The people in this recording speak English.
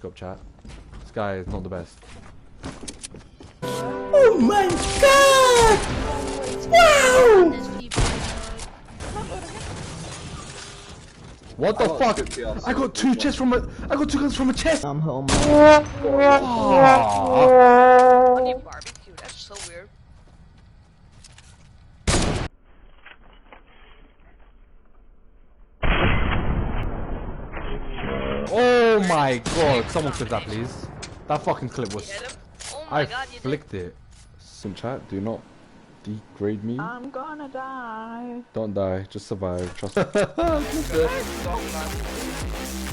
scope, chat. This guy is not the best. Oh my god! Wow! What the fuck? I got two chests from a. I got two guns from a chest. I'm home. Honey barbecue, that's so weird. Oh my god! Someone clip that, please. That fucking clip was. Hit him? Oh my I god, you did. flicked it. Sim chat, do not degrade me. I'm gonna die. Don't die, just survive. Trust me. Guys, don't run.